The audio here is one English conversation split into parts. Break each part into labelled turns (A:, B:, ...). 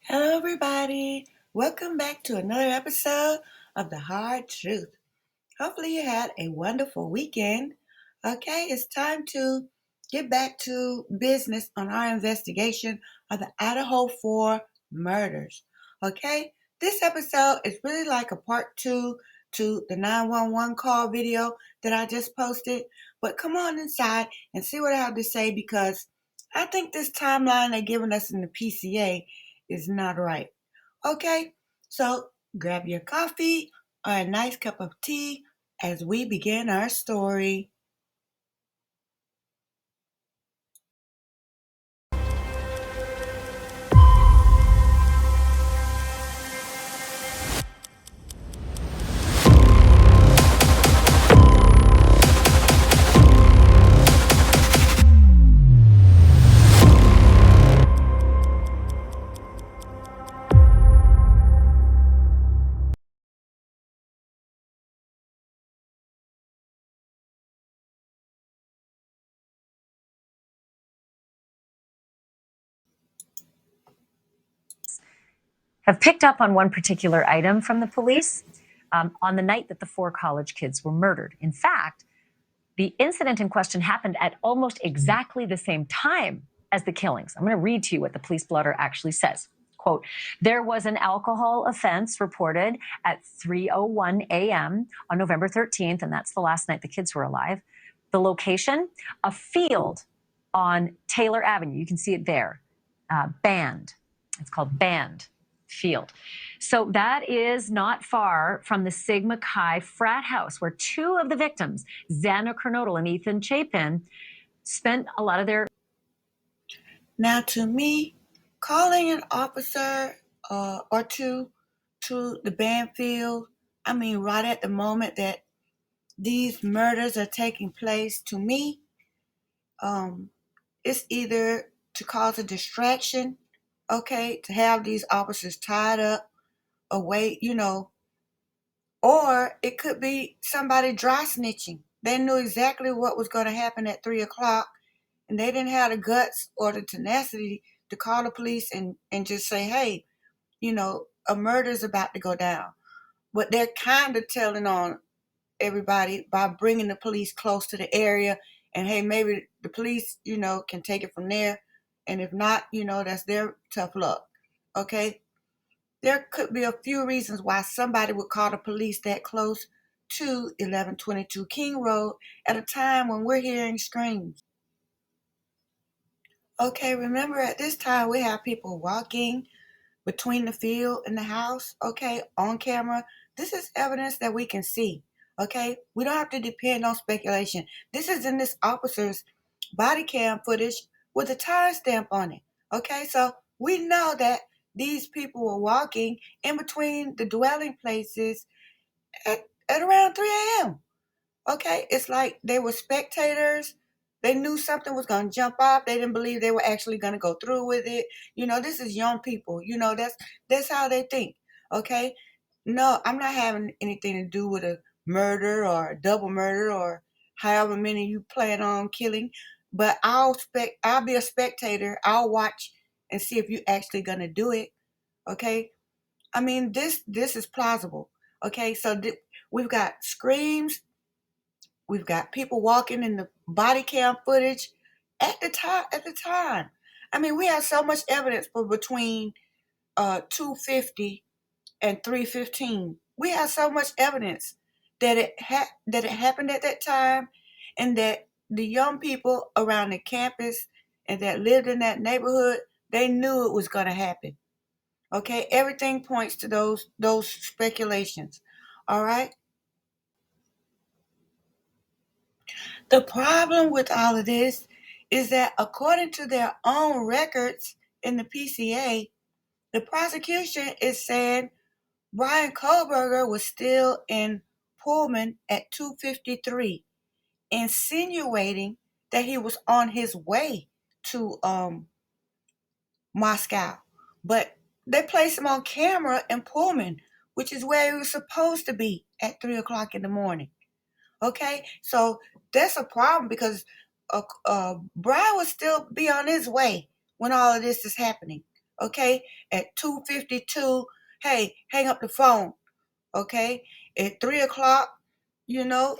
A: Hello, everybody. Welcome back to another episode of The Hard Truth. Hopefully, you had a wonderful weekend. Okay, it's time to get back to business on our investigation of the Idaho 4 murders. Okay, this episode is really like a part two to the 911 call video that I just posted. But come on inside and see what I have to say because I think this timeline they're giving us in the PCA is not right. Okay, so grab your coffee or a nice cup of tea as we begin our story.
B: Have picked up on one particular item from the police on the night that the 4 college kids were murdered. In fact, the incident in question happened at almost exactly the same time as the killings. I'm going to read to you what the police blotter actually says. Quote, there was an alcohol offense reported at 3:01 a.m. on November 13th, and that's the last night the kids were alive. The location, a field on Taylor Avenue. You can see it there. Band. It's called Band Field. So that is not far from the Sigma Chi frat house where 2 of the victims, Xana Kernodle and Ethan Chapin, spent a lot of their...
A: Now, to me, calling an officer or two to the Banfield, right at the moment that these murders are taking place, to me, it's either to cause a distraction, okay, to have these officers tied up, away, or it could be somebody dry snitching. They knew exactly what was going to happen at 3 o'clock, and they didn't have the guts or the tenacity to call the police and just say, hey, a murder is about to go down. But they're kind of telling on everybody by bringing the police close to the area. And hey, maybe the police, can take it from there. And if not, that's their tough luck. Okay? There could be a few reasons why somebody would call the police that close to 1122 King Road at a time when we're hearing screams. Okay, remember at this time we have people walking between the field and the house, okay, on camera. This is evidence that we can see, okay? We don't have to depend on speculation. This is in this officer's body cam footage with a timestamp on it, okay? So we know that these people were walking in between the dwelling places at around 3 a.m. Okay, it's like they were spectators. They knew something was going to jump off. They didn't believe they were actually going to go through with it. This is young people. That's how they think. Okay, no, I'm not having anything to do with a murder or a double murder or however many you plan on killing. But I'll be a spectator. I'll watch and see if you're actually going to do it. Okay, this is plausible. Okay, so we've got screams. We've got people walking in the body cam footage at the time. We have so much evidence for between 250 and 315. We have so much evidence that that it happened at that time, and that the young people around the campus and that lived in that neighborhood, they knew it was going to happen. Okay, everything points to those speculations. All right. The problem with all of this is that according to their own records in the PCA, the prosecution is saying Brian Kohlberger was still in Pullman at 2:53, insinuating that he was on his way to Moscow. But they placed him on camera in Pullman, which is where he was supposed to be at 3 o'clock in the morning. Okay, so that's a problem because Brian will still be on his way when all of this is happening. Okay, at 2:52, hey, hang up the phone. Okay, at 3 o'clock, you know,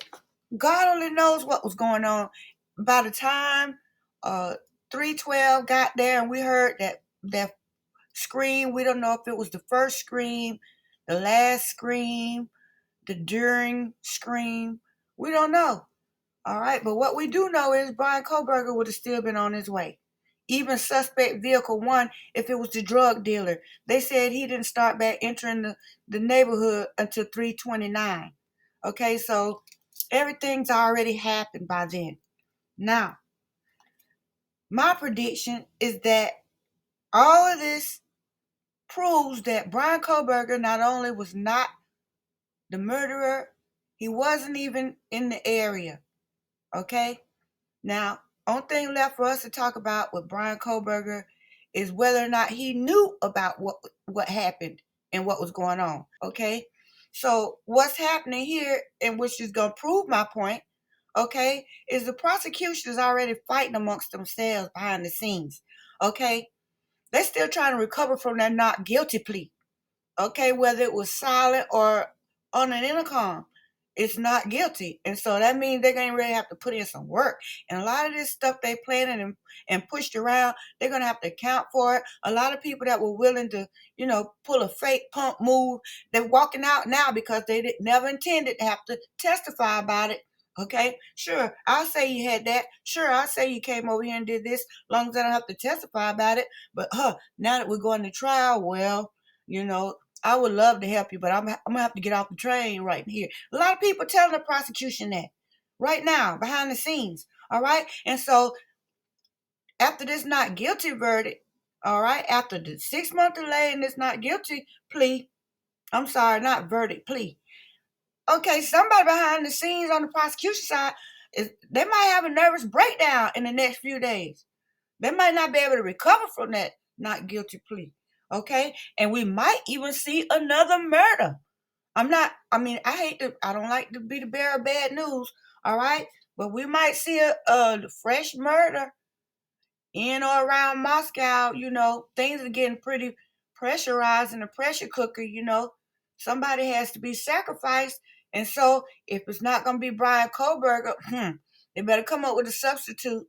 A: God only knows what was going on. By the time 312 got there and we heard that scream, we don't know if it was the first scream, the last scream, the during scream. We don't know. All right, but what we do know is Brian Koberger would have still been on his way. Even suspect vehicle one, if it was the drug dealer, they said he didn't start back entering the neighborhood until 329. Okay, so everything's already happened by then. Now, my prediction is that all of this proves that Brian Koberger not only was not the murderer, he wasn't even in the area. Okay? Now, only thing left for us to talk about with Brian Koberger is whether or not he knew about what happened and what was going on. Okay? So what's happening here, and which is gonna prove my point, okay, is the prosecution is already fighting amongst themselves behind the scenes. Okay? They're still trying to recover from their not guilty plea. Okay, whether it was silent or on an intercom, it's not guilty. And so that means they're going to really have to put in some work. And a lot of this stuff they planning and pushed around, they're going to have to account for it. A lot of people that were willing to, pull a fake pump move, they're walking out now because they never intended to have to testify about it. Okay, sure, I'll say you had that. Sure, I'll say you came over here and did this, as long as I don't have to testify about it. But now that we're going to trial, well, I would love to help you, but I'm gonna have to get off the train right here. A lot of people telling the prosecution that right now, behind the scenes. All right. And so after this not guilty verdict, all right, after the 6 month delay in this not guilty plea, I'm sorry, not verdict, plea. Okay, somebody behind the scenes on the prosecution side they might have a nervous breakdown in the next few days. They might not be able to recover from that not guilty plea. Okay, and we might even see another murder. I don't like to be the bearer of bad news, all right? But we might see a fresh murder in or around Moscow. Things are getting pretty pressurized in the pressure cooker. Somebody has to be sacrificed. And so if it's not going to be Brian Koberger, they better come up with a substitute.